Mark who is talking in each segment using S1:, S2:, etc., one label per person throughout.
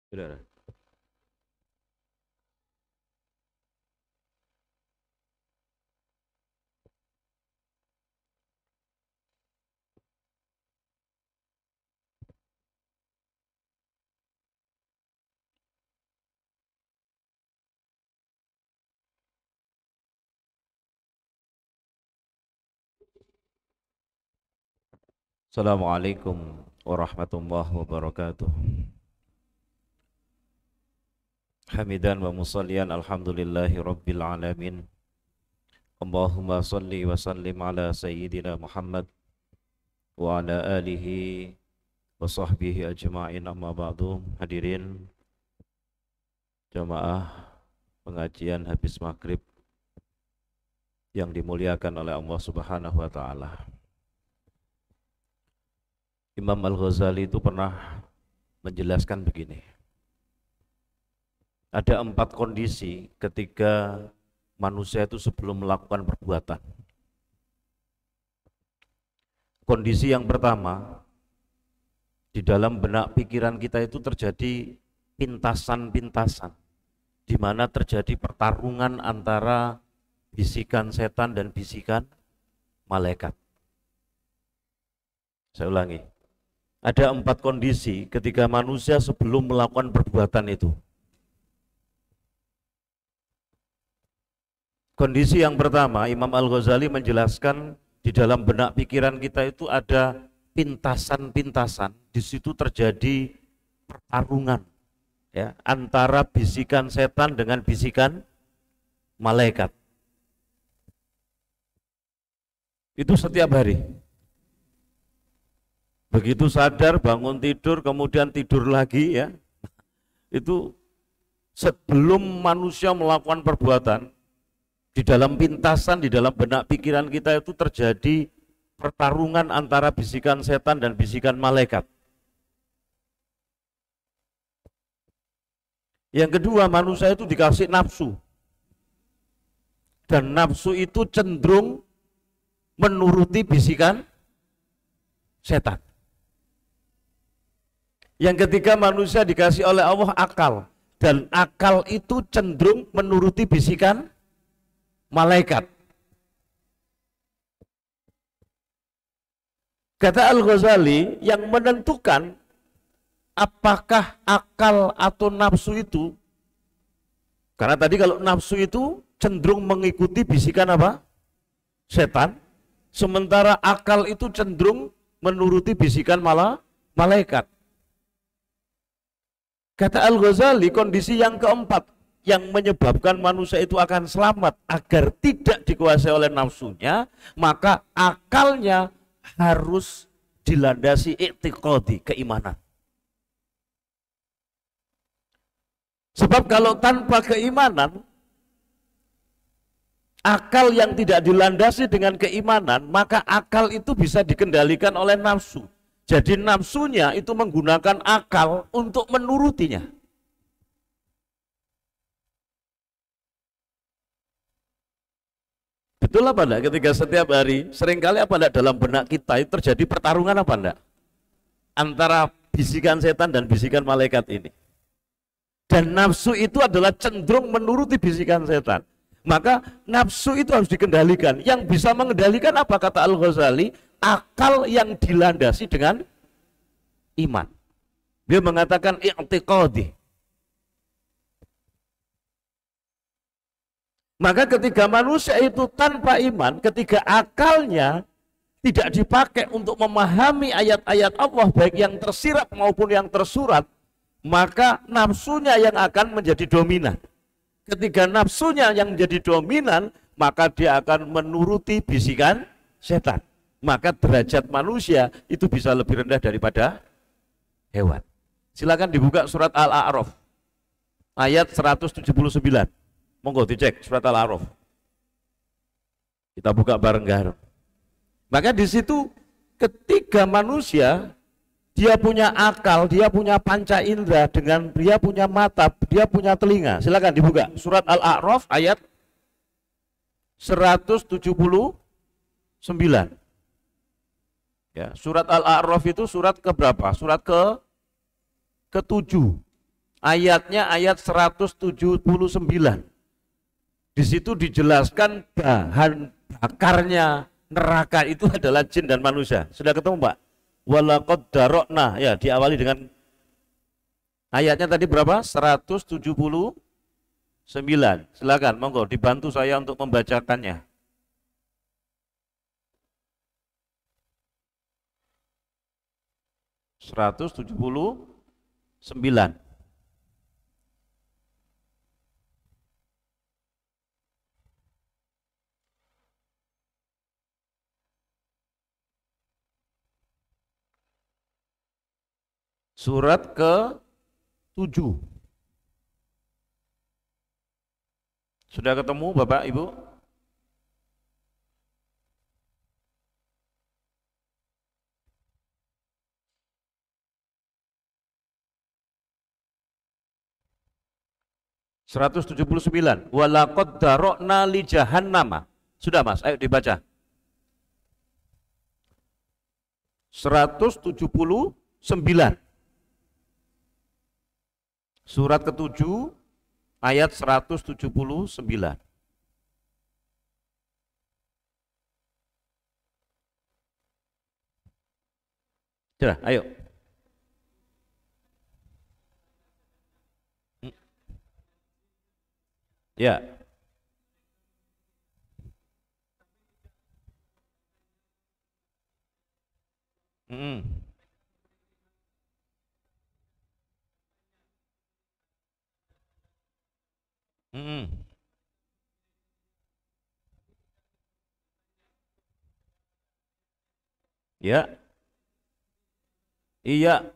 S1: Saudara. Assalamualaikum warahmatullahi wabarakatuh. Hamidan wa musallian alhamdulillahi rabbil alamin. Allahumma salli wa sallim ala sayyidina Muhammad wa ala alihi wa sahbihi ajma'in, amma ba'du. Hadirin jamaah pengajian habis maghrib yang dimuliakan oleh Allah Subhanahu wa ta'ala. Imam Al-Ghazali itu pernah menjelaskan begini. Ada 4 kondisi ketika manusia itu sebelum melakukan perbuatan. Kondisi yang pertama, di dalam benak pikiran kita itu terjadi pintasan-pintasan, di mana terjadi pertarungan antara bisikan setan dan bisikan malaikat. Saya ulangi. Ada 4 kondisi ketika manusia sebelum melakukan perbuatan itu. Kondisi yang pertama, Imam Al-Ghazali menjelaskan di dalam benak pikiran kita itu ada pintasan-pintasan. Di situ terjadi pertarungan ya, antara bisikan setan dengan bisikan malaikat. Itu setiap hari. Begitu sadar, bangun tidur, kemudian tidur lagi ya. Itu sebelum manusia melakukan perbuatan, di dalam pintasan, di dalam benak pikiran kita itu terjadi pertarungan antara bisikan setan dan bisikan malaikat. Yang kedua, manusia itu dikasih nafsu. Dan nafsu itu cenderung menuruti bisikan setan. Yang ketiga, manusia dikasih oleh Allah akal, dan akal itu cenderung menuruti bisikan malaikat. Kata Al-Ghazali, yang menentukan apakah akal atau nafsu itu, karena tadi kalau nafsu itu cenderung mengikuti bisikan apa? Setan, sementara akal itu cenderung menuruti bisikan malaikat. Kata Al-Ghazali, kondisi yang keempat yang menyebabkan manusia itu akan selamat agar tidak dikuasai oleh nafsunya, maka akalnya harus dilandasi i'tiqadi, keimanan. Sebab kalau tanpa keimanan, akal yang tidak dilandasi dengan keimanan, maka akal itu bisa dikendalikan oleh nafsu. Jadi nafsunya itu menggunakan akal untuk menurutinya. Betul apa enggak ketika setiap hari, seringkali apa enggak dalam benak kita itu terjadi pertarungan apa enggak? Antara bisikan setan dan bisikan malaikat ini. Dan nafsu itu adalah cenderung menuruti bisikan setan. Maka nafsu itu harus dikendalikan. Yang bisa mengendalikan apa, kata Al-Ghazali? Akal yang dilandasi dengan iman. Dia mengatakan i'tiqadi. Maka ketika manusia itu tanpa iman, ketika akalnya tidak dipakai untuk memahami ayat-ayat Allah, baik yang tersirat maupun yang tersurat, maka nafsunya yang akan menjadi dominan. Ketika nafsunya yang menjadi dominan, maka dia akan menuruti bisikan setan. Maka derajat manusia itu bisa lebih rendah daripada hewan. Silakan dibuka surat Al-A'raf ayat 179. Monggo dicek surat Al-A'raf. Kita buka bareng-bareng. Maka di situ ketika manusia dia punya akal, dia punya panca indera, dengan dia punya mata, dia punya telinga. Silakan dibuka surat Al-A'raf ayat 179. Ya, surat Al-A'raf itu surat keberapa? Surat ke-7. Ayatnya ayat 179. Di situ dijelaskan bahan bakarnya neraka itu adalah jin dan manusia. Sudah ketemu, Pak? Walaqad darokna, ya, diawali dengan ayatnya tadi berapa? 179. Silakan, monggo dibantu saya untuk membacakannya. Seratus tujuh puluh sembilan. Surat ke-7. Sudah ketemu Bapak Ibu? Seratus 179. Walaqad darokna li jahannama. Sudah Mas, ayo dibaca. 179. Surat ke-7 ayat 179. Sudah, ayo. Ya. Mm. Mm. Ya. Iya.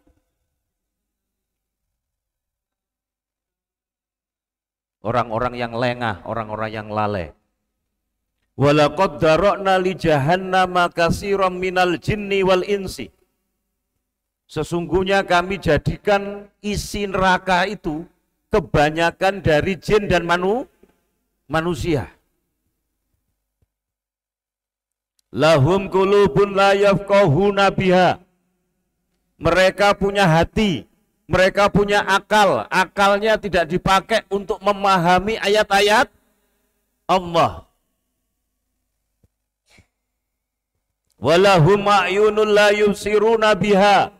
S1: Orang-orang yang lengah, orang-orang yang lalai. Walaqad darokna li jahannama katsiran minal jinni wal insi. Sesungguhnya kami jadikan isi neraka itu kebanyakan dari jin dan manusia. Lahum qulubun la yafqahuna biha. Mereka punya hati, mereka punya akal, akalnya tidak dipakai untuk memahami ayat-ayat Allah. Walahum a'yunul la yubsiruna biha.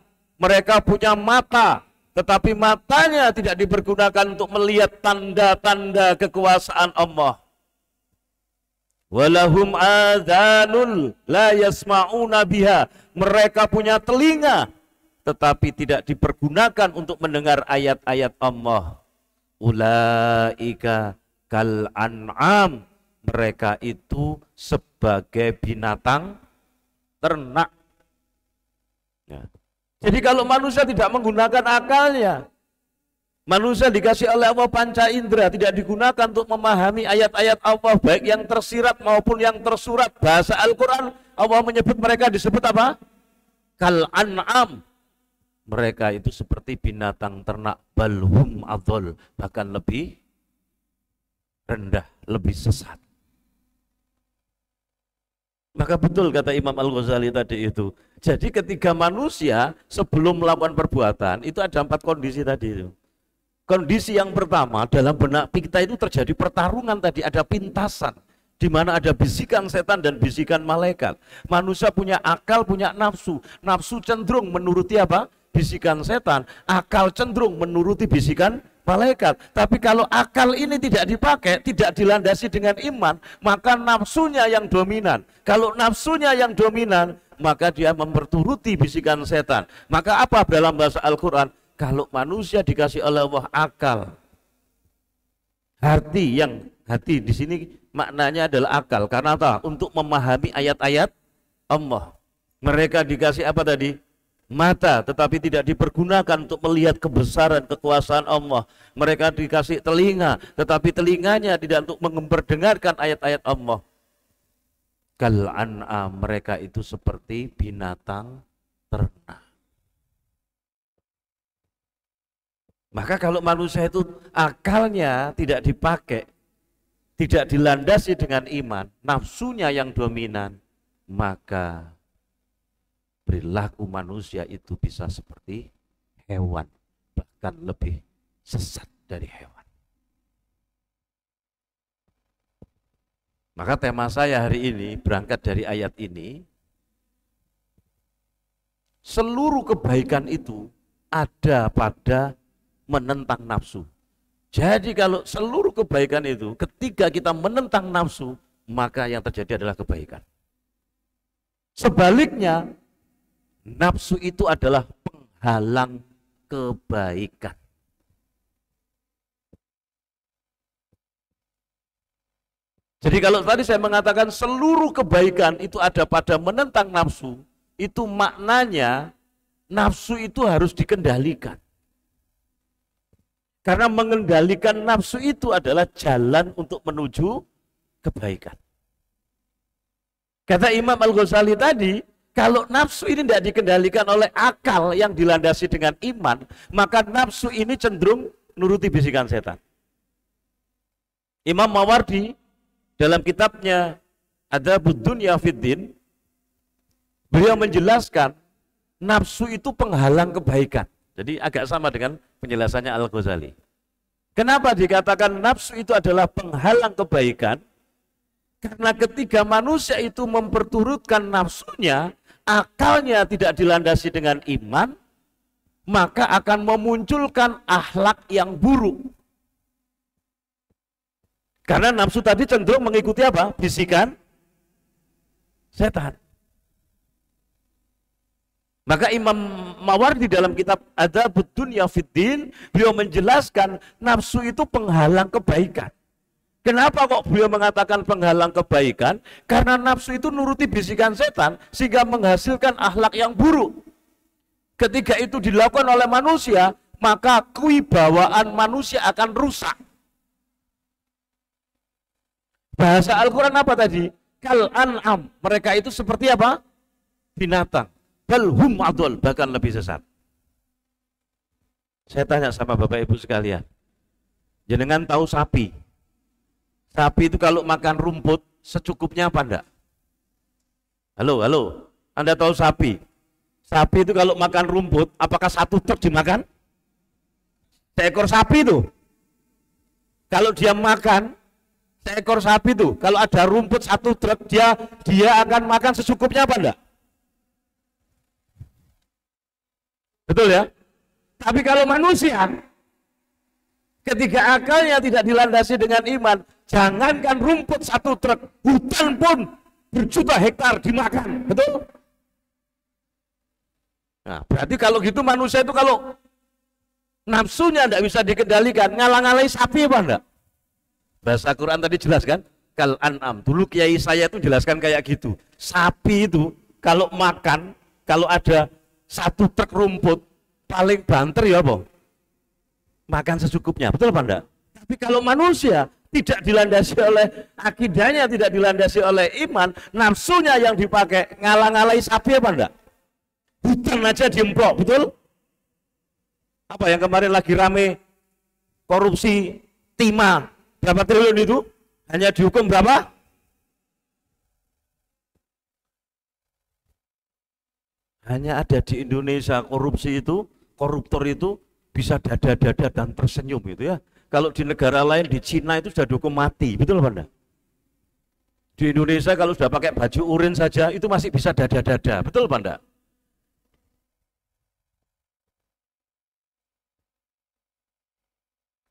S1: Mereka punya mata, tetapi matanya tidak dipergunakan untuk melihat tanda-tanda kekuasaan Allah. Walahum adhanul la yasma'una biha. Mereka punya telinga, tetapi tidak dipergunakan untuk mendengar ayat-ayat Allah. Ulaika kal an'am. Mereka itu sebagai binatang ternak. Ya. Jadi kalau manusia tidak menggunakan akalnya, manusia dikasih oleh Allah panca indera, tidak digunakan untuk memahami ayat-ayat Allah, baik yang tersirat maupun yang tersurat. Bahasa Al-Quran, Allah menyebut mereka disebut apa? Kal an'am. Mereka itu seperti binatang ternak, balhum adhol, bahkan lebih rendah, lebih sesat. Maka betul kata Imam Al-Ghazali tadi itu. Jadi ketika manusia sebelum melakukan perbuatan, itu ada 4 kondisi tadi itu. Kondisi yang pertama, dalam benak kita itu terjadi pertarungan tadi, ada pintasan. Di mana ada bisikan setan dan bisikan malaikat. Manusia punya akal, punya nafsu. Nafsu cenderung menuruti apa? Bisikan setan. Akal cenderung menuruti bisikan malaikat. Tapi kalau akal ini tidak dipakai, tidak dilandasi dengan iman, maka nafsunya yang dominan. Kalau nafsunya yang dominan, maka dia memperturuti bisikan setan. Maka apa dalam bahasa Al-Quran? Kalau manusia dikasih oleh Allah akal, hati di sini maknanya adalah akal. Karena apa? Untuk memahami ayat-ayat Allah. Mereka dikasih apa tadi? Mata, tetapi tidak dipergunakan untuk melihat kebesaran kekuasaan Allah. Mereka dikasih telinga, tetapi telinganya tidak untuk memperdengarkan ayat-ayat Allah. Kal an'am, mereka itu seperti binatang ternak. Maka kalau manusia itu akalnya tidak dipakai, tidak dilandasi dengan iman, nafsunya yang dominan, maka perilaku manusia itu bisa seperti hewan, bahkan lebih sesat dari hewan. Maka tema saya hari ini berangkat dari ayat ini. Seluruh kebaikan itu ada pada menentang nafsu. Jadi kalau seluruh kebaikan itu ketika kita menentang nafsu, maka yang terjadi adalah kebaikan. Sebaliknya, nafsu itu adalah penghalang kebaikan. Jadi kalau tadi saya mengatakan seluruh kebaikan itu ada pada menentang nafsu, itu maknanya nafsu itu harus dikendalikan. Karena mengendalikan nafsu itu adalah jalan untuk menuju kebaikan. Kata Imam Al-Ghazali tadi, kalau nafsu ini tidak dikendalikan oleh akal yang dilandasi dengan iman, maka nafsu ini cenderung nuruti bisikan setan. Imam Mawardi dalam kitabnya Adabud Dunya Fiddin, beliau menjelaskan nafsu itu penghalang kebaikan. Jadi agak sama dengan penjelasannya Al-Ghazali. Kenapa dikatakan nafsu itu adalah penghalang kebaikan? Karena ketika manusia itu memperturutkan nafsunya, akalnya tidak dilandasi dengan iman, maka akan memunculkan akhlak yang buruk. Karena nafsu tadi cenderung mengikuti apa? Bisikan setan. Maka Imam Mawardi dalam kitab Adabud Dunya Fiddin, beliau menjelaskan nafsu itu penghalang kebaikan. Kenapa kok beliau mengatakan penghalang kebaikan? Karena nafsu itu nuruti bisikan setan sehingga menghasilkan akhlak yang buruk. Ketika itu dilakukan oleh manusia, maka kewibawaan manusia akan rusak. Bahasa Al-Quran apa tadi? Kal an'am. Mereka itu seperti apa? Binatang. Bal hum adol, bahkan lebih sesat. Saya tanya sama Bapak Ibu sekalian, jenengan tahu sapi? Sapi itu kalau makan rumput secukupnya apa enggak? Halo, Anda tahu sapi? Sapi itu kalau makan rumput, apakah satu truk dimakan? Seekor sapi itu, kalau dia makan, seekor sapi itu, kalau ada rumput satu truk, dia akan makan secukupnya apa enggak? Betul ya? Tapi kalau manusia, ketika akalnya tidak dilandasi dengan iman, jangankan rumput satu truk, hutan pun berjuta hektar dimakan. Betul? Nah, berarti kalau gitu manusia itu kalau nafsunya tidak bisa dikendalikan, ngalang-ngalai sapi apa enggak? Bahasa Quran tadi jelas kan? Kal an'am. Dulu kiai saya itu jelaskan kayak gitu. Sapi itu kalau makan, kalau ada satu truk rumput, paling banter ya apa? Makan secukupnya, betul apa enggak? Tapi kalau manusia tidak dilandasi oleh akidahnya, tidak dilandasi oleh iman, nafsunya yang dipakai, ngalang-ngalai sapi apa enggak? Hutan aja diemplok, betul? Apa yang kemarin lagi rame, korupsi timah, berapa triliun itu? Hanya dihukum berapa? Hanya ada di Indonesia korupsi itu, koruptor itu bisa dada-dada dan tersenyum gitu ya. Kalau di negara lain, di Cina itu sudah dihukum mati, betul apa enggak? Di Indonesia kalau sudah pakai baju urin saja itu masih bisa dada-dada, betul apa enggak?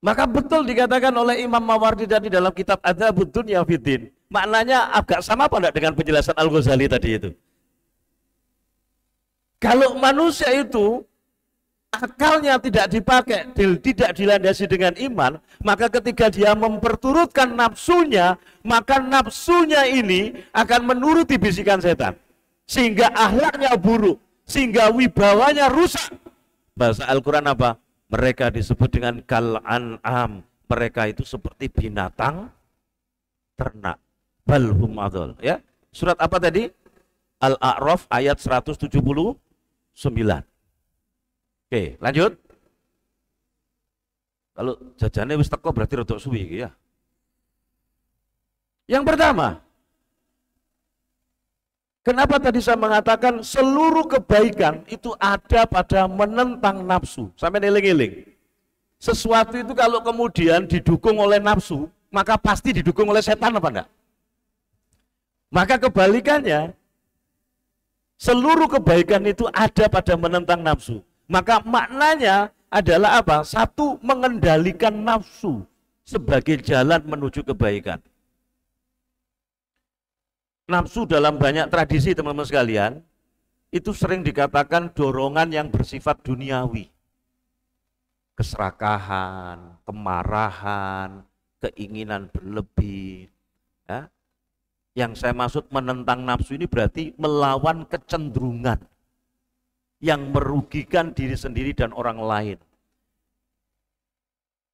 S1: Maka betul dikatakan oleh Imam Mawardi tadi dalam kitab Adabud Dunya Fiddin. Maknanya agak sama apa enggak dengan penjelasan Al-Ghazali tadi itu? Kalau manusia itu akalnya tidak dipakai, tidak dilandasi dengan iman, maka ketika dia memperturutkan nafsunya, maka nafsunya ini akan menuruti bisikan setan. Sehingga akhlaknya buruk, sehingga wibawanya rusak. Bahasa Al-Quran apa? Mereka disebut dengan kal an'am. Mereka itu seperti binatang ternak. Bal hum adol. Ya. Surat apa tadi? Al-A'raf ayat 179. Oke, lanjut. Kalau jajannya wis teko berarti rodok suwi ya. Yang pertama, kenapa tadi saya mengatakan seluruh kebaikan itu ada pada menentang nafsu? Sampai eling-eling. Sesuatu itu kalau kemudian didukung oleh nafsu, maka pasti didukung oleh setan apa enggak? Maka kebalikannya, seluruh kebaikan itu ada pada menentang nafsu. Maka maknanya adalah apa? Satu, mengendalikan nafsu sebagai jalan menuju kebaikan. Nafsu dalam banyak tradisi teman-teman sekalian, itu sering dikatakan dorongan yang bersifat duniawi. Keserakahan, kemarahan, keinginan berlebih. Ya. Yang saya maksud menentang nafsu ini berarti melawan kecenderungan yang merugikan diri sendiri dan orang lain.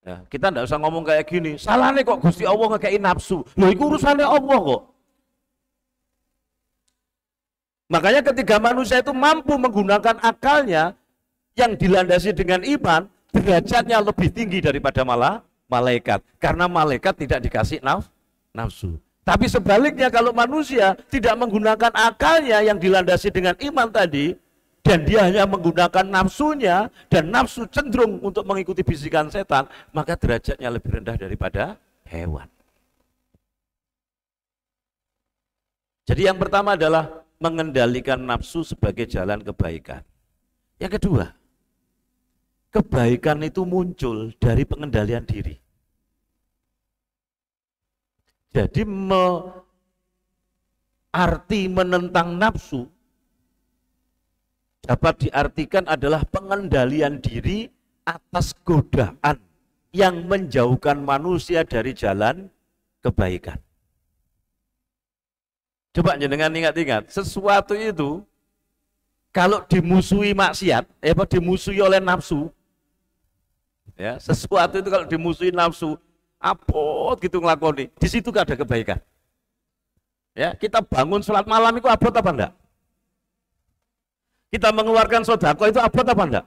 S1: Ya, kita tidak usah ngomong kayak gini, salah nih kok Gusti Allah ngekei nafsu. Loh, itu urusannya Allah kok. Makanya ketika manusia itu mampu menggunakan akalnya yang dilandasi dengan iman, derajatnya lebih tinggi daripada malaikat. Karena malaikat tidak dikasih nafsu. Tapi sebaliknya kalau manusia tidak menggunakan akalnya yang dilandasi dengan iman tadi, dan dia hanya menggunakan nafsunya, dan nafsu cenderung untuk mengikuti bisikan setan, maka derajatnya lebih rendah daripada hewan. Jadi yang pertama adalah mengendalikan nafsu sebagai jalan kebaikan. Yang kedua, kebaikan itu muncul dari pengendalian diri. Jadi arti menentang nafsu dapat diartikan adalah pengendalian diri atas godaan yang menjauhkan manusia dari jalan kebaikan. Coba jenengan ingat-ingat, sesuatu itu kalau dimusuhi maksiat, dimusuhi oleh nafsu, ya, sesuatu itu kalau dimusuhi nafsu, abot gitu ngelakoni, di situ gak ada kebaikan. Ya, kita bangun sholat malam itu abot apa enggak? Kita mengeluarkan sodako itu abot apa enggak?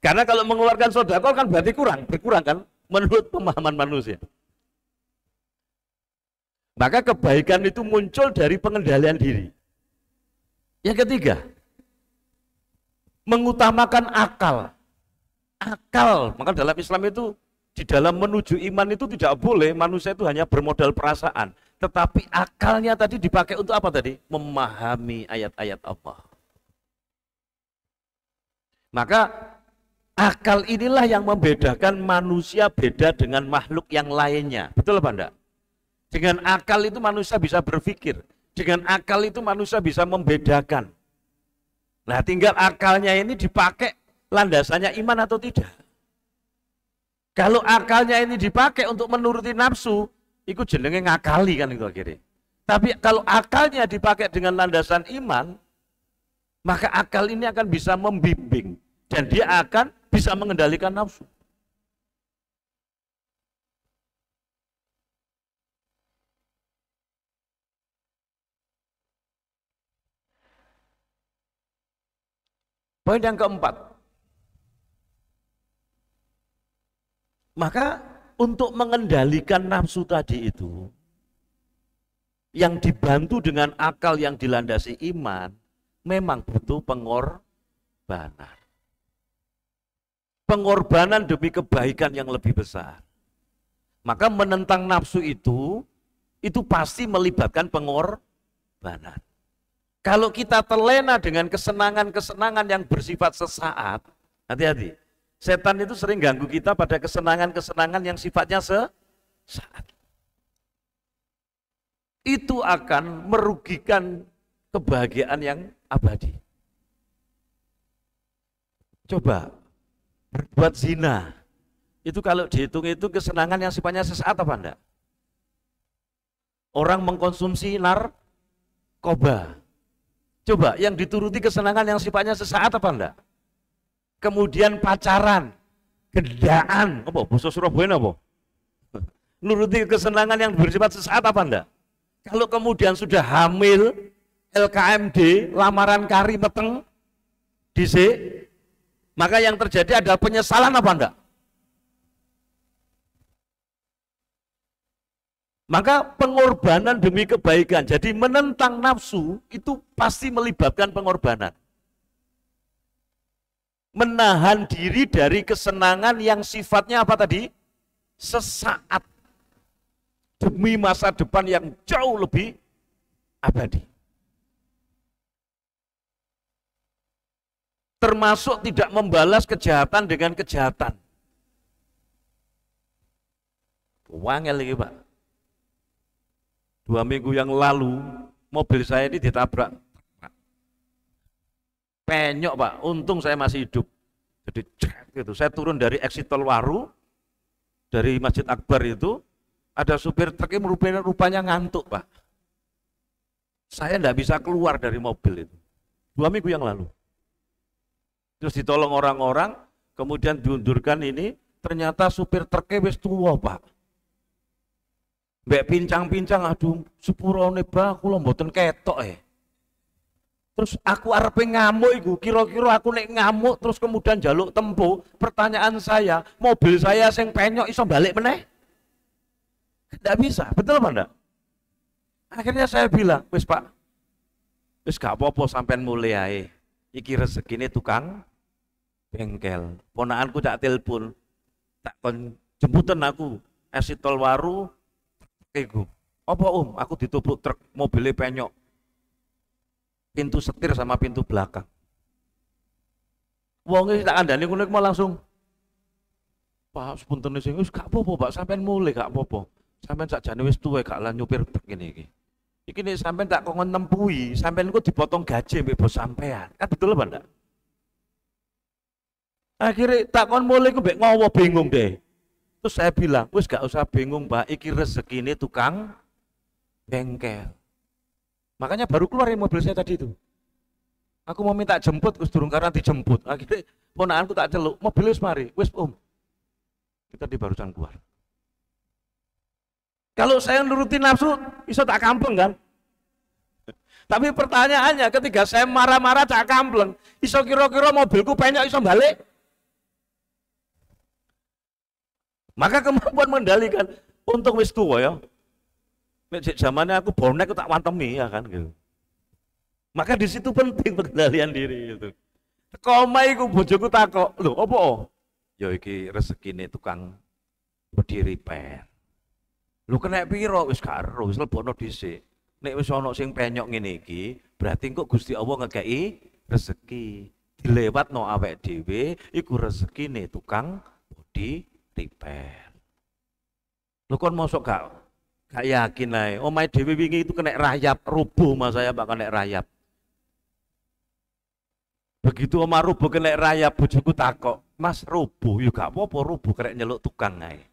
S1: Karena kalau mengeluarkan sodako kan berarti berkurang kan, menurut pemahaman manusia. Maka kebaikan itu muncul dari pengendalian diri. Yang ketiga, mengutamakan akal. Akal, maka dalam Islam itu, di dalam menuju iman itu tidak boleh manusia itu hanya bermodal perasaan. Tetapi akalnya tadi dipakai untuk apa tadi? Memahami ayat-ayat Allah. Maka akal inilah yang membedakan manusia beda dengan makhluk yang lainnya. Betul apa enggak? Dengan akal itu manusia bisa berpikir. Dengan akal itu manusia bisa membedakan. Nah, tinggal akalnya ini dipakai landasannya iman atau tidak. Kalau akalnya ini dipakai untuk menuruti nafsu, itu jenenge ngakali kan itu akhirnya. Tapi kalau akalnya dipakai dengan landasan iman, maka akal ini akan bisa membimbing dan dia akan bisa mengendalikan nafsu. Poin yang keempat, maka untuk mengendalikan nafsu tadi itu, yang dibantu dengan akal yang dilandasi iman, memang butuh pengorbanan. Pengorbanan demi kebaikan yang lebih besar. Maka menentang nafsu itu pasti melibatkan pengorbanan. Kalau kita terlena dengan kesenangan-kesenangan yang bersifat sesaat, hati-hati. Setan itu sering ganggu kita pada kesenangan-kesenangan yang sifatnya sesaat. Itu akan merugikan kebahagiaan yang abadi. Coba, berbuat zina. Itu kalau dihitung itu kesenangan yang sifatnya sesaat apa enggak? Orang mengkonsumsi narkoba. Coba, yang dituruti kesenangan yang sifatnya sesaat apa enggak? Kemudian pacaran, gendaan, apa? Basa Surabaya apa? Nuruti kesenangan yang bersifat sesaat apa enggak? Kalau kemudian sudah hamil, LKMD, lamaran kari meteng, dhisik, maka yang terjadi adalah penyesalan apa enggak? Maka pengorbanan demi kebaikan. Jadi menentang nafsu itu pasti melibatkan pengorbanan. menahan diri dari kesenangan yang sifatnya apa tadi? Sesaat, demi masa depan yang jauh lebih abadi. Termasuk tidak membalas kejahatan dengan kejahatan. Wangel lagi Pak. 2 minggu yang lalu mobil saya ini ditabrak. Penyok Pak, untung saya masih hidup. Jadi gitu. Saya turun dari exit tol Waru, dari Masjid Akbar itu, ada supir truknya rupanya ngantuk Pak. Saya tidak bisa keluar dari mobil itu. 2 minggu yang lalu. Terus ditolong orang-orang, kemudian diundurkan ini, ternyata supir truknya wis tua Pak. Mbak pincang-pincang, aduh sepurone Pak, kula mboten ketok Terus aku arepe ngamuk iku, kira-kira aku nek ngamuk terus kemudian jaluk tempo, pertanyaan saya, mobil saya sing penyok iso balik meneh? Tidak bisa, betul apa enggak? Akhirnya saya bilang, wis Pak, wis gak apa-apa sampean mulai ae. Iki rezekine tukang bengkel. Ponakanku tak telepon, tak kon jemputan aku, exit tol Waru, iku. Apa aku ditubuk truk mobilnya penyok. Pintu setir sama pintu belakang. Wong iki tak kandhani ngono mau langsung. Pak, sepunten sing wis gak apa-apa, Pak, sampean mulai gak apa-apa. Sampean sakjane wis tuwa gak lan nyupir truk ngene iki. Iki nek sampean tak kongkon nempuhi, sampean kok dipotong gaji mbek bos sampean. Kan betul apa ndak? Akhirnya takon mulai ku mbek ngowo bingung deh. Terus saya bilang, wis gak usah bingung Pak, iki rezekine tukang bengkel. Makanya baru keluar mobil saya tadi itu. Aku mau minta jemput, terus durung karena dijemput. Akhirnya ponakanku tak celuk, mobil wis mari, wis kita di barusan keluar. Kalau saya nurutin nafsu, iso tak kampleng kan? Tapi pertanyaannya, ketika saya marah-marah tak kampleng, iso kira-kira mobilku penyok iso balik? Maka kemampuan mengendalikan, untung wis tua ya. Zamannya aku bonek aku tak wantemi ya kan gitu. Maka di situ penting pengendalian diri itu. Koma iku bojoku takok, lho apa? Ya iki rezekine tukang bodi repair. Lu kena piro wis gak ero, wis lebokno dhisik. Nek wis ana sing penyok ngene iki, berarti kok Gusti Allah ngekeki rezeki. Dilewatno awake dhewe iku rezekine tukang bodi repair. Lu kon mosok gak yakin ae. Omahe dhewe wingi itu kena rayap, rubuh mas saya Pak kena rayap. Begitu omah rubuh kena rayap, bojoku takok, "Mas rubuh, yo gak apa-apa rubuh kerek nyeluk tukang ae."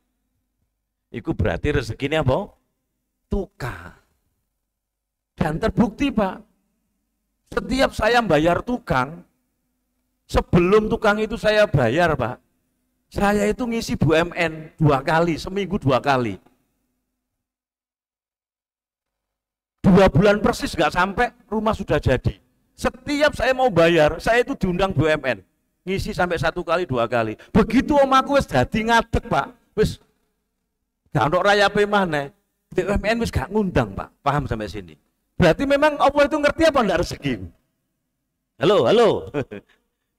S1: Iku berarti rezekinya apa? Tukang. Dan terbukti Pak, setiap saya bayar tukang, sebelum tukang itu saya bayar Pak, saya itu ngisi BUMN 2 kali, seminggu 2 kali. 2 bulan persis nggak sampai, rumah sudah jadi. Setiap saya mau bayar, saya itu diundang BUMN. Ngisi sampai 1 kali, 2 kali. Begitu omaku wis dadi ngadeg Pak, wis gak ono rayape maneh. BUMN wis gak ngundang Pak, paham sampai sini. Berarti memang Allah itu ngerti apa enggak rezeki? Halo.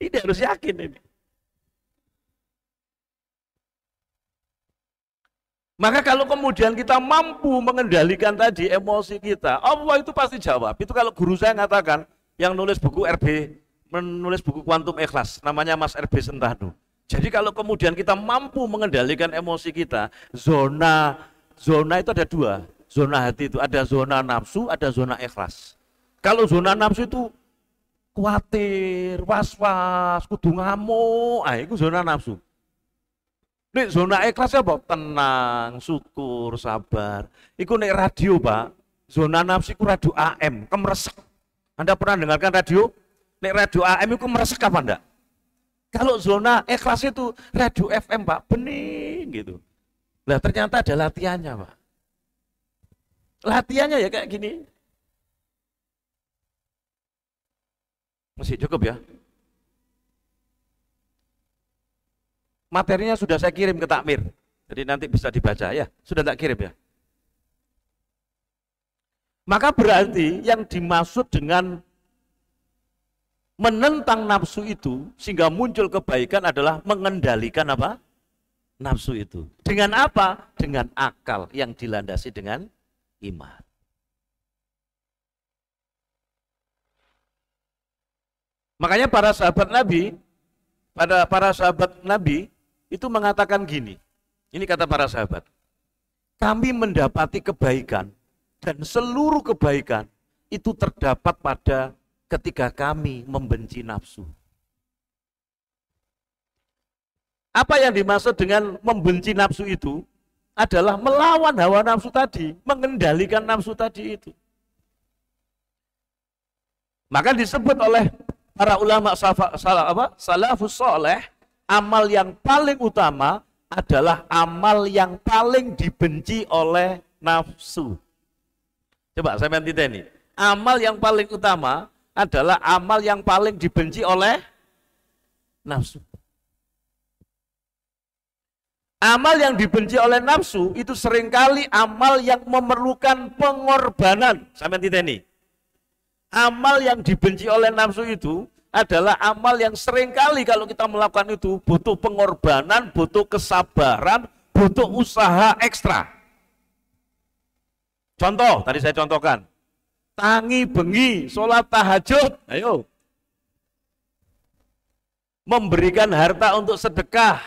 S1: Ini harus yakin ini. Maka kalau kemudian kita mampu mengendalikan tadi emosi kita, Allah itu pasti jawab. Itu kalau guru saya ngatakan, yang nulis buku menulis buku Kuantum Ikhlas, namanya Mas RB Sentanu. Jadi kalau kemudian kita mampu mengendalikan emosi kita, zona itu ada 2. Zona hati itu ada zona nafsu, ada zona ikhlas. Kalau zona nafsu itu khawatir, was-was, kudu ngamuk, itu zona nafsu. Nek zona ikhlas apa? Tenang, syukur, sabar. Iku nek radio Pak, zona nafsu iku radio AM, kemresek. Anda pernah dengarkan radio? Nek radio AM itu meresek apa enggak? Kalau zona ikhlas itu radio FM Pak, bening gitu. Nah ternyata ada latihannya Pak. Latihannya ya kayak gini. Masih cukup ya? Materinya sudah saya kirim ke takmir. Jadi nanti bisa dibaca ya. Sudah tak kirim ya? Maka berarti yang dimaksud dengan menentang nafsu itu sehingga muncul kebaikan adalah mengendalikan apa? Nafsu itu. Dengan apa? Dengan akal yang dilandasi dengan iman. Makanya para sahabat Nabi itu mengatakan gini. Ini kata para sahabat. Kami mendapati kebaikan dan seluruh kebaikan itu terdapat pada ketika kami membenci nafsu. Apa yang dimaksud dengan membenci nafsu itu adalah melawan hawa nafsu tadi, mengendalikan nafsu tadi itu. Maka disebut oleh para ulama salafus saleh, amal yang paling utama adalah amal yang paling dibenci oleh nafsu. Coba saya minta ini. Amal yang paling utama adalah amal yang paling dibenci oleh nafsu. Amal yang dibenci oleh nafsu itu seringkali amal yang memerlukan pengorbanan. Sampai titik ini. Amal yang dibenci oleh nafsu itu adalah amal yang seringkali kalau kita melakukan itu butuh pengorbanan, butuh kesabaran, butuh usaha ekstra. Contoh, tadi saya contohkan. Tangi bengi, sholat tahajud, ayo. Memberikan harta untuk sedekah.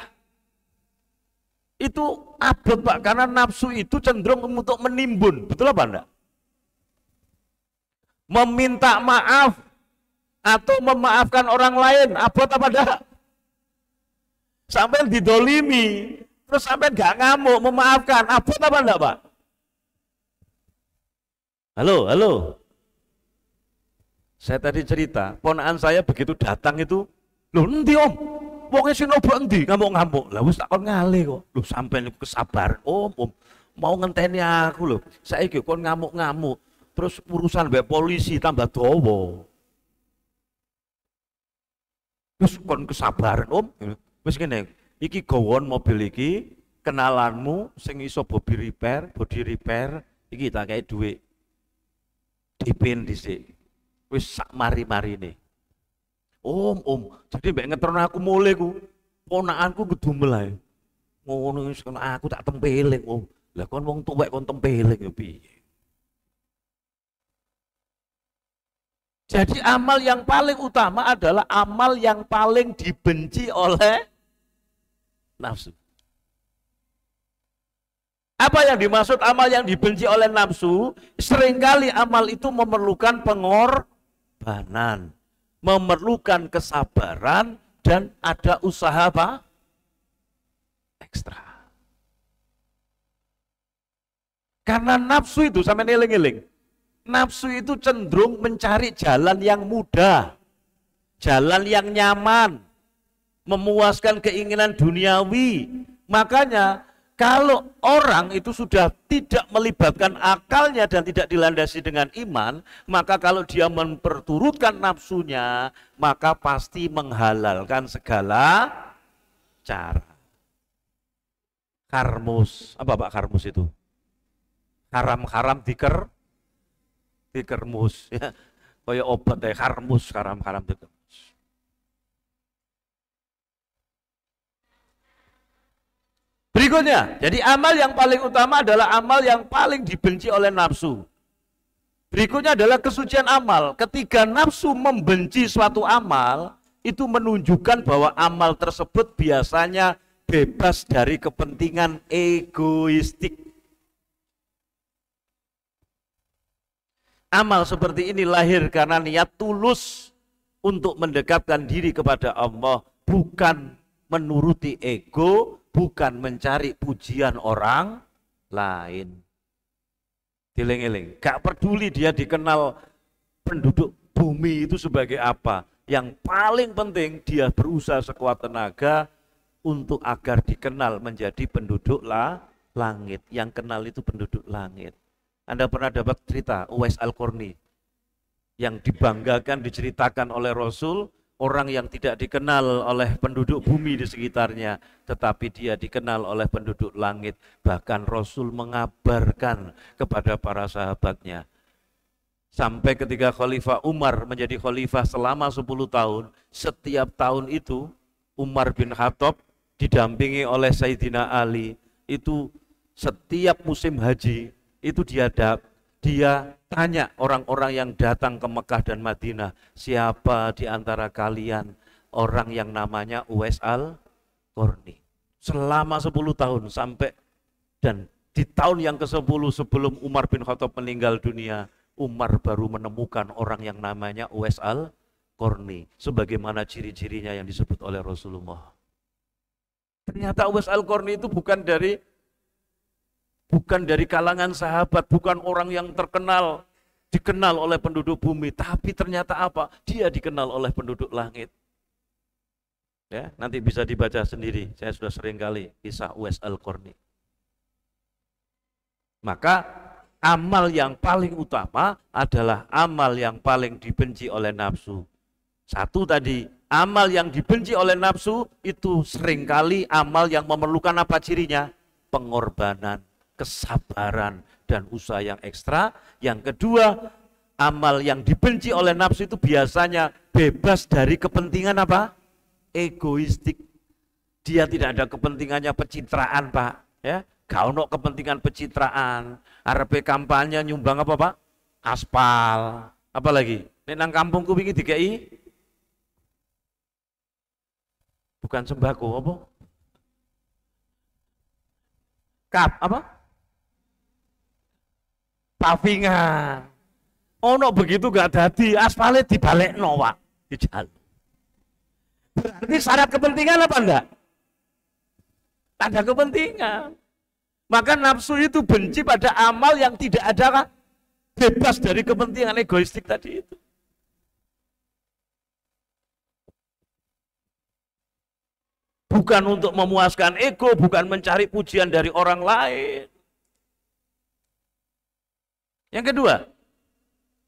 S1: Itu abot Pak, karena nafsu itu cenderung untuk menimbun, betul apa enggak? Meminta maaf atau memaafkan orang lain, abot apa enggak? Sampai didolimi, terus sampai enggak ngamuk, memaafkan, abot apa enggak Pak? Halo. Saya tadi cerita, ponakan saya begitu datang itu, loh nanti om, wongnya sing nopo endi ngamuk-ngamuk. Lah wis tak kon ngalih kok. Lho sampean kesabaran. Om, mau ngenteni aku lho. Saiki kon ngamuk-ngamuk. Terus urusan mbek polisi tambah dawa. Wis kon kesabaran, Om. Wis kene. Iki gowon mobil iki, kenalanmu sing iso body repair, iki tak kei dhuwit. Dipin dhisik. Wis sak mari-marine. Om, jadi mbak ngeterno aku mulai ku, ponakanku gedumel ae. Ngono wis aku tak tempeling, Om. Lah kon wong tuwek kon tempeling ya piye? Jadi amal yang paling utama adalah amal yang paling dibenci oleh nafsu. Apa yang dimaksud amal yang dibenci oleh nafsu? Seringkali amal itu memerlukan pengorbanan, memerlukan kesabaran, dan ada usaha apa? Ekstra. Karena nafsu itu, sampai ngiling-ngiling, nafsu itu cenderung mencari jalan yang mudah, jalan yang nyaman, memuaskan keinginan duniawi. Makanya kalau orang itu sudah tidak melibatkan akalnya dan tidak dilandasi dengan iman, maka kalau dia memperturutkan nafsunya, maka pasti menghalalkan segala cara. Karmus, apa Pak karmus itu? Haram-haram dikermus, ya. Kayak obat ya, karmus, haram-haram dikermus. Berikutnya, jadi amal yang paling utama adalah amal yang paling dibenci oleh nafsu. Berikutnya adalah kesucian amal. Ketika nafsu membenci suatu amal, itu menunjukkan bahwa amal tersebut biasanya bebas dari kepentingan egoistik. Amal seperti ini lahir karena niat tulus untuk mendekatkan diri kepada Allah, bukan menuruti ego, bukan mencari pujian orang lain. Dieling-eling, gak peduli dia dikenal penduduk bumi itu sebagai apa. Yang paling penting dia berusaha sekuat tenaga untuk agar dikenal menjadi penduduk langit. Yang kenal itu penduduk langit. Anda pernah dapat cerita Uwais Al-Qarni yang dibanggakan, diceritakan oleh Rasul, orang yang tidak dikenal oleh penduduk bumi di sekitarnya, tetapi dia dikenal oleh penduduk langit. Bahkan Rasul mengabarkan kepada para sahabatnya, Sampai ketika Khalifah Umar menjadi khalifah selama 10 tahun, setiap tahun itu Umar bin Khattab didampingi oleh Sayyidina Ali, itu setiap musim haji itu dia tanya orang-orang yang datang ke Mekah dan Madinah, siapa di antara kalian orang yang namanya Uwais Al-Qarni. Selama 10 tahun sampai, dan di tahun yang ke-10 sebelum Umar bin Khattab meninggal dunia, Umar baru menemukan orang yang namanya Uwais Al-Qarni, sebagaimana ciri-cirinya yang disebut oleh Rasulullah. Ternyata Uwais Al-Qarni itu bukan dari kalangan sahabat, bukan orang yang dikenal oleh penduduk bumi, tapi ternyata apa? Dia dikenal oleh penduduk langit. Ya, nanti bisa dibaca sendiri. Saya sudah sering kali kisah Uwais Al-Qarni. Maka amal yang paling utama adalah amal yang paling dibenci oleh nafsu. Satu tadi, amal yang dibenci oleh nafsu itu seringkali amal yang memerlukan apa cirinya? Pengorbanan, kesabaran, dan usaha yang ekstra. Yang kedua, amal yang dibenci oleh nafsu itu biasanya bebas dari kepentingan apa? Egoistik. Dia tidak ada kepentingannya pencitraan, Pak. Ya, gak ono kepentingan pencitraan. Arepe kampanye nyumbang apa, Pak? Aspal. Apa lagi? Nek nang kampungku wingi DKI bukan sembako, apa? Apa? Pavingan. Ono begitu gak dadi, aspalnya dibalekno, Pak. Dijal. Berarti syarat kepentingan apa enggak? Ada kepentingan. Maka nafsu itu benci pada amal yang tidak ada bebas dari kepentingan egoistik tadi itu. Bukan untuk memuaskan ego, bukan mencari pujian dari orang lain. Yang kedua,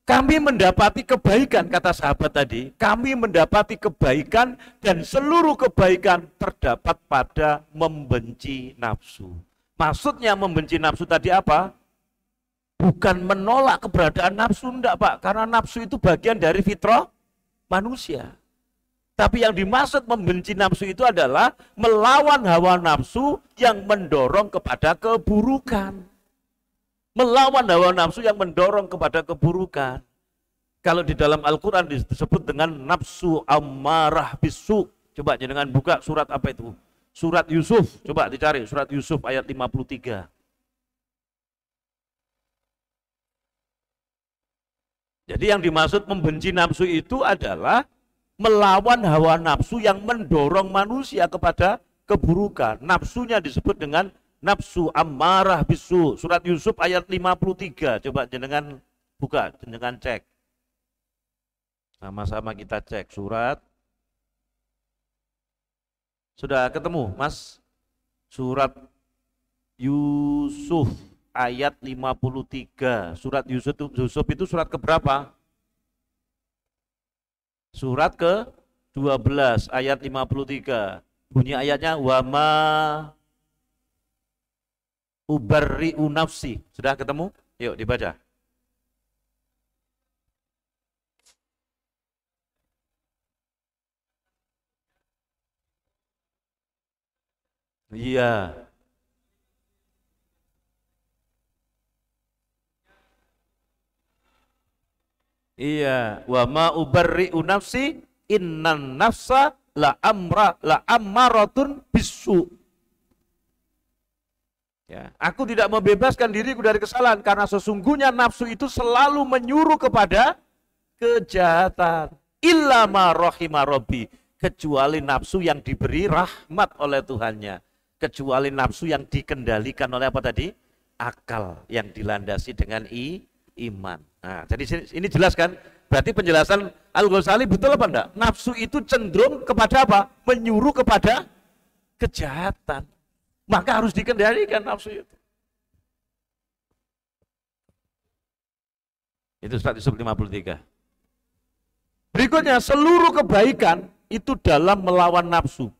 S1: kami mendapati kebaikan, kata sahabat tadi, kami mendapati kebaikan dan seluruh kebaikan terdapat pada membenci nafsu. Maksudnya membenci nafsu tadi apa? Bukan menolak keberadaan nafsu, enggak, Pak. Karena nafsu itu bagian dari fitrah manusia. Tapi yang dimaksud membenci nafsu itu adalah melawan hawa nafsu yang mendorong kepada keburukan. Melawan hawa nafsu yang mendorong kepada keburukan. Kalau di dalam Al-Quran disebut dengan nafsu ammarah bisu. Coba jangan buka surat apa itu? Surat Yusuf, coba dicari surat Yusuf ayat 53. Jadi yang dimaksud membenci nafsu itu adalah melawan hawa nafsu yang mendorong manusia kepada keburukan. Nafsunya disebut dengan nafsu ammarah bisu. Surat Yusuf ayat 53. Coba jenengan buka, jenengan cek. Sama-sama kita cek surat. Sudah ketemu, Mas? Surat Yusuf ayat 53. Surat Yusuf itu surat keberapa? Surat ke-12 ayat 53. Bunyi ayatnya wama ubarri'u nafsi. Sudah ketemu? Yuk dibaca. Iya. Iya, wa ma ubarri'u nafsi innan nafsa la ammaratun bisu. Ya, aku tidak membebaskan diriku dari kesalahan karena sesungguhnya nafsu itu selalu menyuruh kepada kejahatan. Illa ma rahima rabbi, kecuali nafsu yang diberi rahmat oleh Tuhannya. Kecuali nafsu yang dikendalikan oleh apa tadi? Akal yang dilandasi dengan iman. Nah, jadi ini jelas kan? Berarti penjelasan Al-Ghazali betul apa enggak? Nafsu itu cenderung kepada apa? Menyuruh kepada kejahatan. Maka harus dikendalikan nafsu itu. Itu 153. Berikutnya, seluruh kebaikan itu dalam melawan nafsu.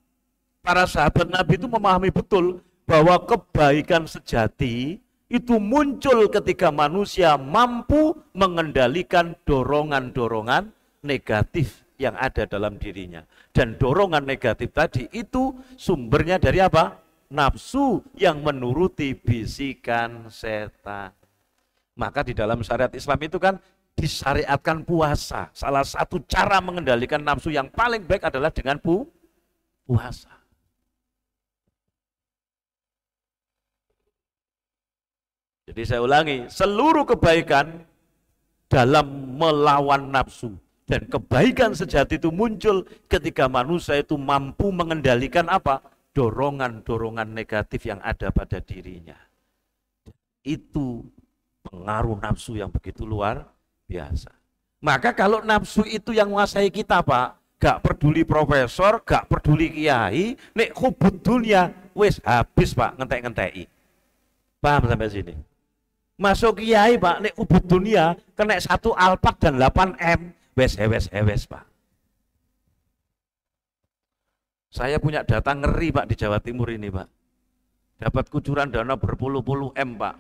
S1: Para sahabat Nabi itu memahami betul bahwa kebaikan sejati itu muncul ketika manusia mampu mengendalikan dorongan-dorongan negatif yang ada dalam dirinya. Dan dorongan negatif tadi itu sumbernya dari apa? Nafsu yang menuruti bisikan setan. Maka di dalam syariat Islam itu kan disyariatkan puasa. Salah satu cara mengendalikan nafsu yang paling baik adalah dengan puasa. Jadi saya ulangi, seluruh kebaikan dalam melawan nafsu. Dan kebaikan sejati itu muncul ketika manusia itu mampu mengendalikan apa? Dorongan-dorongan negatif yang ada pada dirinya. Itu pengaruh nafsu yang begitu luar biasa. Maka kalau nafsu itu yang menguasai kita, Pak, gak peduli profesor, gak peduli kiai, nek hubud dunia, wis habis, Pak, ngentek-ngenteki. Paham sampai sini? Masuk kiai, Pak, nek hubud dunia, kena 1 Alphard dan 8 M, wes, Pak. Saya punya data ngeri, Pak, di Jawa Timur ini, Pak. Dapat kucuran dana berpuluh-puluh M, Pak.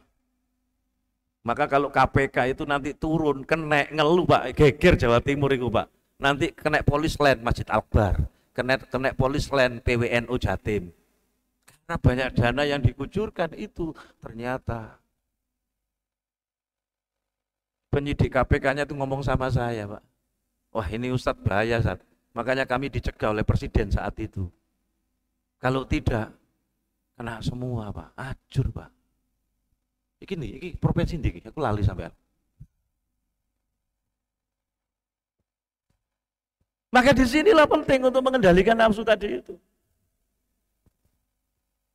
S1: Maka kalau KPK itu nanti turun, kena ngeluh, Pak, geger Jawa Timur itu, Pak. Nanti kena polis lain Masjid Akbar, kena polis lain PWNU Jatim. Karena banyak dana yang dikucurkan itu ternyata. Penyidik KPK-nya itu ngomong sama saya, Pak. Wah, ini Ustadz bahaya, Ustadz. Makanya kami dicegah oleh Presiden saat itu. Kalau tidak, kena semua, Pak. Ajur, Pak. Ini provinsi ini, aku lali sampai. Maka disinilah penting untuk mengendalikan nafsu tadi itu.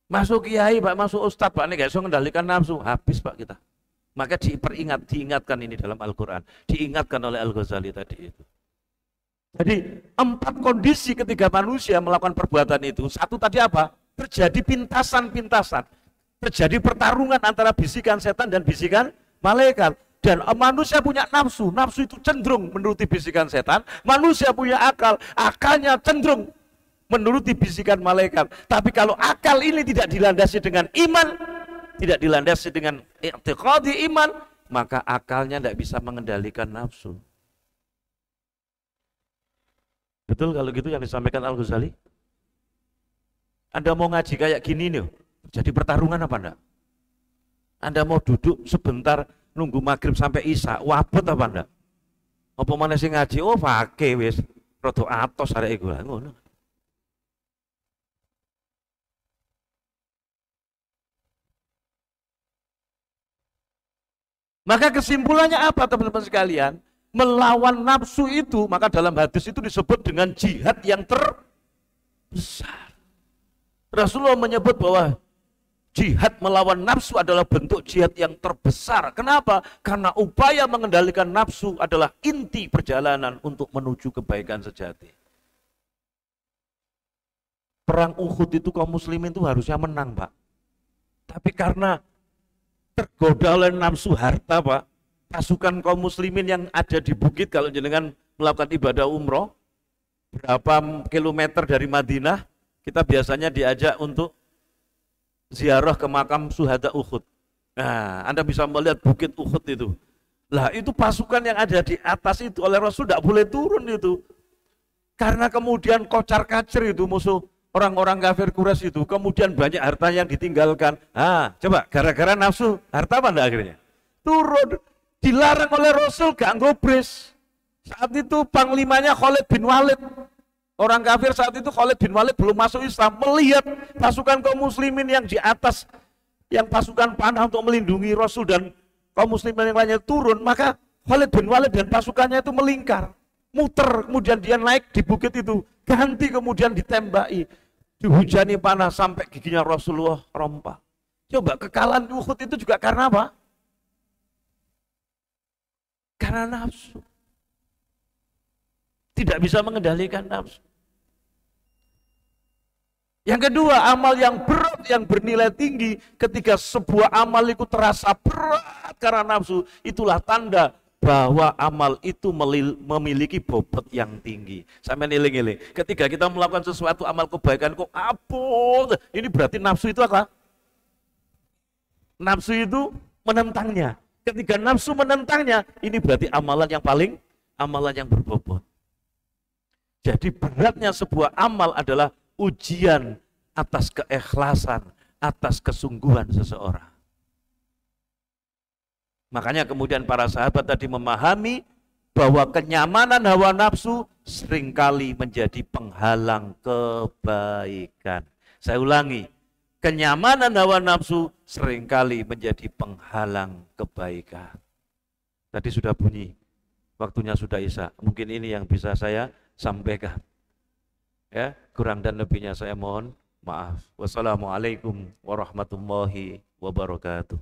S1: Masuk kiai, Pak, masuk ustadz, Pak, ini gak bisa mengendalikan nafsu. Habis, Pak, kita. Maka diingatkan ini dalam Al-Quran. Diingatkan oleh Al-Ghazali tadi itu. Jadi 4 kondisi ketika manusia melakukan perbuatan itu. Satu tadi apa? Terjadi pintasan-pintasan. Terjadi pertarungan antara bisikan setan dan bisikan malaikat. Dan manusia punya nafsu. Nafsu itu cenderung menuruti bisikan setan. Manusia punya akal. Akalnya cenderung menuruti bisikan malaikat. Tapi kalau akal ini tidak dilandasi dengan iman, tidak dilandasi dengan i'tiqadi iman, maka akalnya tidak bisa mengendalikan nafsu. Betul kalau gitu yang disampaikan Al-Ghazali? Anda mau ngaji kayak gini nih, jadi pertarungan apa enggak? Anda mau duduk sebentar nunggu maghrib sampai isya, wabut apa enggak? Apa mana sih ngaji? Oh fakih wis, rodo atos arek iku ngono. Maka kesimpulannya apa, teman-teman sekalian? Melawan nafsu itu, maka dalam hadis itu disebut dengan jihad yang terbesar. Rasulullah menyebut bahwa jihad melawan nafsu adalah bentuk jihad yang terbesar. Kenapa? Karena upaya mengendalikan nafsu adalah inti perjalanan untuk menuju kebaikan sejati. Perang Uhud itu kaum muslimin itu harusnya menang, Pak. Tapi karena tergoda oleh nafsu harta, Pak, pasukan kaum muslimin yang ada di bukit, kalau jenengan melakukan ibadah umroh, berapa kilometer dari Madinah, kita biasanya diajak untuk ziarah ke makam syuhada Uhud. Nah, Anda bisa melihat bukit Uhud itu. Lah, itu pasukan yang ada di atas itu oleh Rasul tidak boleh turun itu. Karena kemudian kocar-kacir itu musuh orang-orang kafir Quraisy itu, kemudian banyak harta yang ditinggalkan. Ah, coba gara-gara nafsu, harta apa enggak akhirnya? Turun. Dilarang oleh Rasul gak ngobres. Saat itu panglimanya Khalid bin Walid. Orang kafir saat itu Khalid bin Walid belum masuk Islam, melihat pasukan kaum muslimin yang di atas, yang pasukan panah untuk melindungi Rasul dan kaum muslimin yang lainnya turun, maka Khalid bin Walid dan pasukannya itu melingkar, muter, kemudian dia naik di bukit itu, ganti kemudian ditembaki, dihujani panah sampai giginya Rasulullah rompal. Coba kekalahan Uhud itu juga karena apa? Karena nafsu. Tidak bisa mengendalikan nafsu. Yang kedua, amal yang berat, yang bernilai tinggi, ketika sebuah amal itu terasa berat karena nafsu, itulah tanda bahwa amal itu memiliki bobot yang tinggi. Sampai ngiling-ngiling. Ketika kita melakukan sesuatu amal kebaikan, kok abot, ini berarti nafsu itu apa? Nafsu itu menentangnya. Ketika nafsu menentangnya, ini berarti amalan yang berbobot. Jadi beratnya sebuah amal adalah ujian atas keikhlasan, atas kesungguhan seseorang. Makanya kemudian para sahabat tadi memahami bahwa kenyamanan hawa nafsu seringkali menjadi penghalang kebaikan. Saya ulangi, kenyamanan hawa nafsu seringkali menjadi penghalang kebaikan. Tadi sudah bunyi, waktunya sudah isya. Mungkin ini yang bisa saya sampaikan. Ya, kurang dan lebihnya saya mohon maaf. Wassalamualaikum warahmatullahi wabarakatuh.